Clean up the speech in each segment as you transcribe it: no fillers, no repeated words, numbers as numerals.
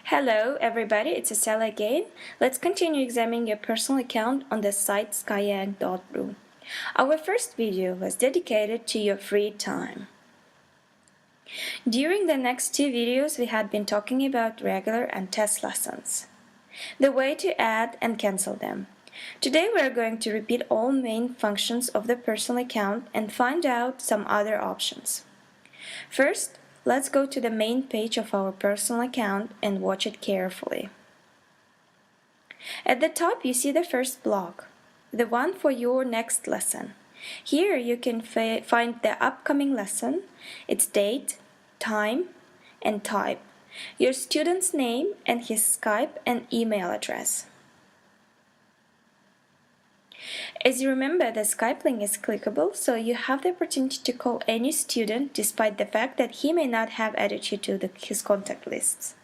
Hello everybody, it's Estella again. Let's continue examining your personal account on the site skyeng.ru. Our first video was dedicated to your free time. During the next two videos we had been talking about regular and test lessons, the way to add and cancel them. Today we are going to repeat all main functions of the personal account and find out some other options. First, let's go to the main page of our personal account and watch it carefully. At the top you see the first block, the one for your next lesson. Here you can find the upcoming lesson, its date, time, and type, your student's name and his Skype and email address. As you remember, the Skype link is clickable, so you have the opportunity to call any student despite the fact that he may not have added you to his contact lists.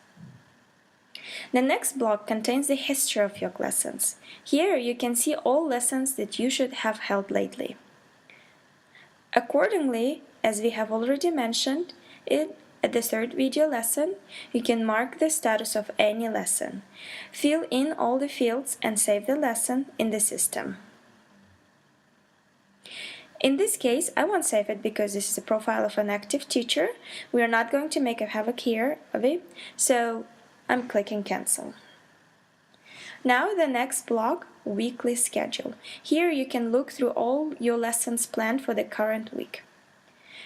The next block contains the history of your lessons. Here you can see all lessons that you should have held lately. Accordingly, as we have already mentioned, at the third video lesson, you can mark the status of any lesson, fill in all the fields and save the lesson in the system. In this case, I won't save it because this is a profile of an active teacher. We are not going to make a havoc here of it, so I'm clicking cancel. Now the next block, weekly schedule. Here you can look through all your lessons planned for the current week.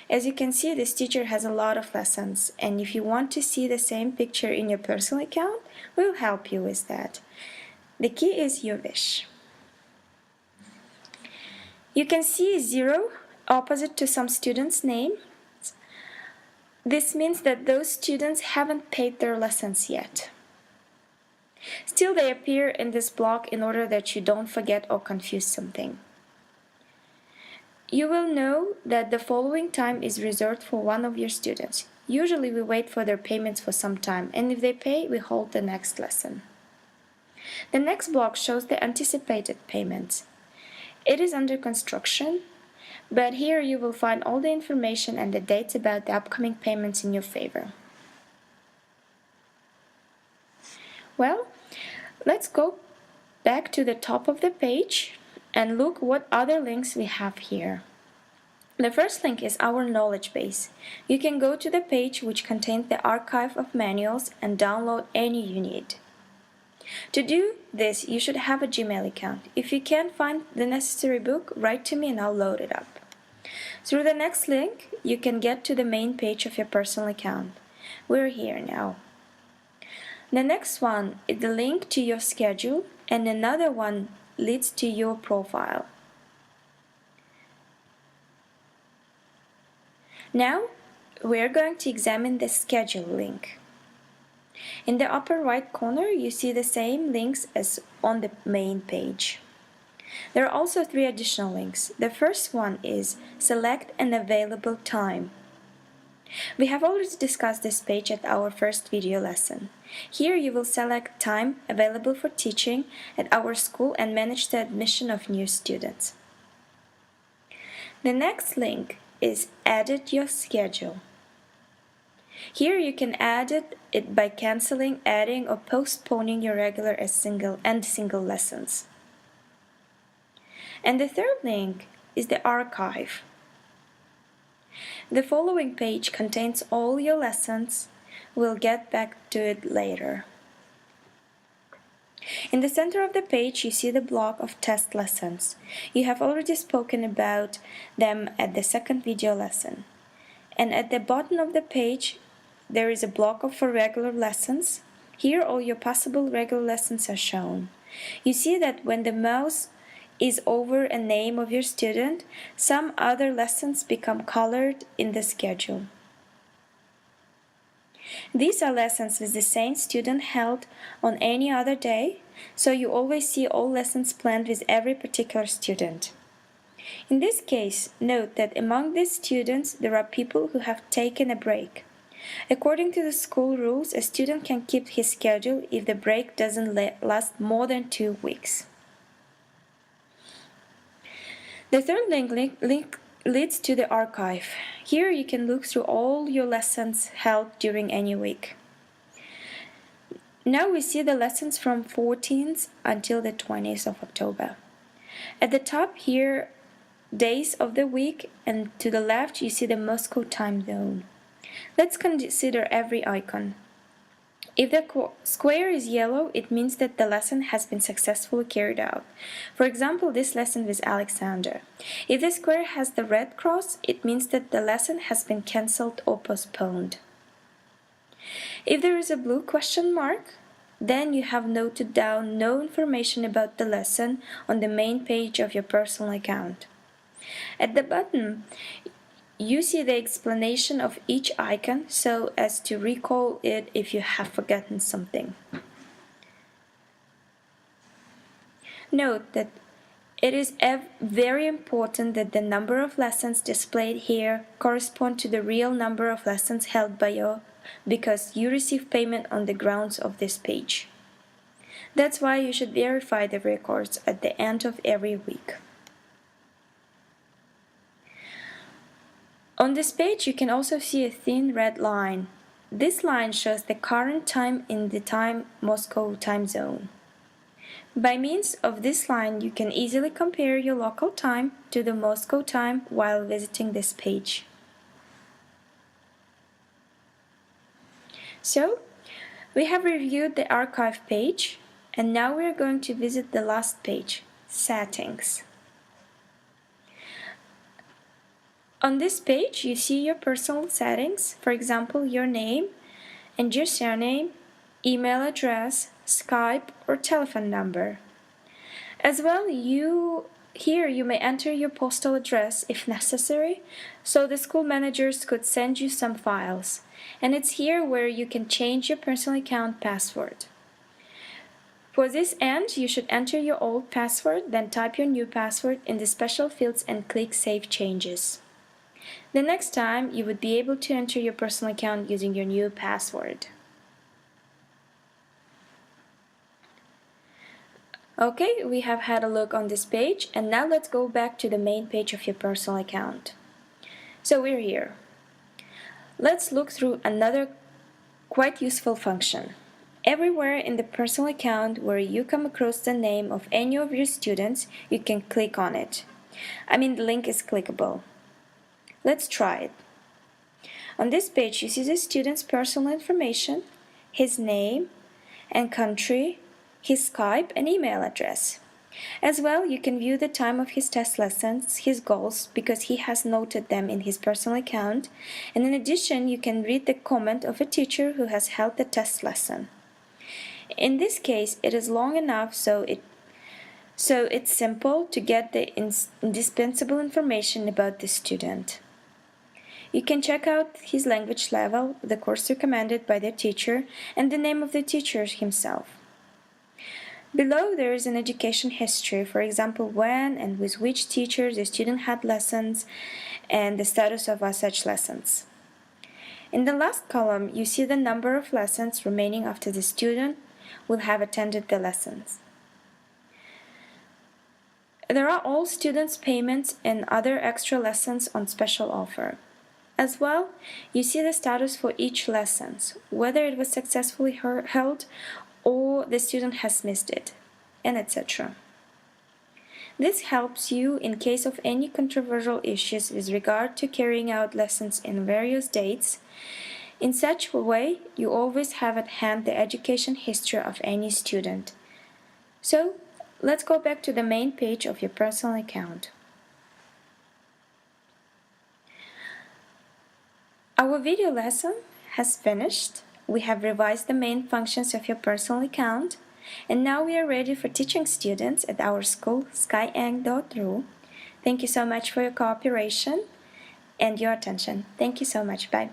As you can see, this teacher has a lot of lessons, and if you want to see the same picture in your personal account, we'll help you with that. The key is your wish. You can see 0 opposite to some students' names. This means that those students haven't paid their lessons yet. Still, they appear in this block in order that you don't forget or confuse something. You will know that the following time is reserved for one of your students. Usually we wait for their payments for some time, and if they pay, we hold the next lesson. The next block shows the anticipated payments. It is under construction, but here you will find all the information and the dates about the upcoming payments in your favor. Well, let's go back to the top of the page and look what other links we have here. The first link is our knowledge base. You can go to the page which contains the archive of manuals and download any you need. To do this, you should have a Gmail account. If you can't find the necessary book, write to me and I'll load it up. Through the next link, you can get to the main page of your personal account. We're here now. The next one is the link to your schedule, and another one leads to your profile. Now, we're going to examine the schedule link. In the upper right corner, you see the same links as on the main page. There are also 3 additional links. The first one is select an available time. We have already discussed this page at our first video lesson. Here you will select time available for teaching at our school and manage the admission of new students. The next link is edit your schedule. Here you can edit it by canceling, adding, or postponing your regular and single lessons. And the third link is the archive. The following page contains all your lessons. We'll get back to it later. In the center of the page you see the block of test lessons. You have already spoken about them at the second video lesson. And at the bottom of the page there is a block for regular lessons. Here all your possible regular lessons are shown. You see that when the mouse is over a name of your student, some other lessons become colored in the schedule. These are lessons with the same student held on any other day, so you always see all lessons planned with every particular student. In this case, note that among these students there are people who have taken a break. According to the school rules, a student can keep his schedule if the break doesn't last more than 2 weeks. The third link leads to the archive. Here you can look through all your lessons held during any week. Now we see the lessons from 14th until the 20th of October. At the top here, days of the week, and to the left you see the Moscow time zone. Let's consider every icon. If the square is yellow, it means that the lesson has been successfully carried out. For example, this lesson with Alexander. If the square has the red cross, it means that the lesson has been cancelled or postponed. If there is a blue question mark, then you have noted down no information about the lesson on the main page of your personal account. At the bottom, you see the explanation of each icon so as to recall it if you have forgotten something. Note that it is very important that the number of lessons displayed here correspond to the real number of lessons held by you, because you receive payment on the grounds of this page. That's why you should verify the records at the end of every week. On this page you can also see a thin red line. This line shows the current time in the Moscow time zone. By means of this line you can easily compare your local time to the Moscow time while visiting this page. So, we have reviewed the archive page, and now we are going to visit the last page, Settings. On this page you see your personal settings, for example your name and your surname, email address, Skype or telephone number. As well, here you may enter your postal address if necessary, so the school managers could send you some files. And it's here where you can change your personal account password. For this end, you should enter your old password, then type your new password in the special fields and click Save Changes. The next time, you would be able to enter your personal account using your new password. Okay, we have had a look on this page, and now let's go back to the main page of your personal account. So we're here. Let's look through another quite useful function. Everywhere in the personal account where you come across the name of any of your students, you can click on it. The link is clickable. Let's try it. On this page you see the student's personal information, his name and country, his Skype and email address. As well, you can view the time of his test lessons, his goals, because he has noted them in his personal account, and in addition you can read the comment of a teacher who has held the test lesson. In this case, it is long enough so it's simple to get the indispensable information about the student. You can check out his language level, the course recommended by the teacher, and the name of the teacher himself. Below there is an education history, for example when and with which teacher the student had lessons and the status of such lessons. In the last column you see the number of lessons remaining after the student will have attended the lessons. There are all students' payments and other extra lessons on special offer. As well, you see the status for each lesson, whether it was successfully held or the student has missed it, and etc. This helps you in case of any controversial issues with regard to carrying out lessons in various dates. In such a way, you always have at hand the education history of any student. So, let's go back to the main page of your personal account. Our video lesson has finished. We have revised the main functions of your personal account, and now we are ready for teaching students at our school, skyeng.ru. Thank you so much for your cooperation and your attention. Thank you so much. Bye.